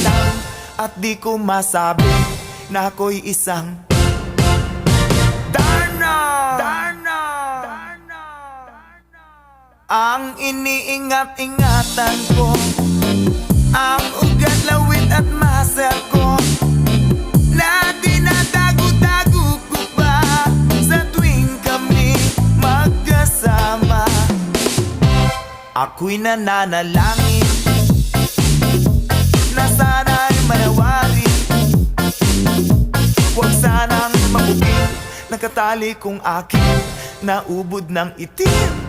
lang at di ko masabi na ako'y isang Darna. Ang iniingat-ingatan ko, ang ugat, lawit at muscle ko, na dinadago-dago ko pa sa tuwing kami magkasama. Ako'y nananalangin na sana'y manawari, huwag sanang mabugin, nakatali kong aking naubod ng itim.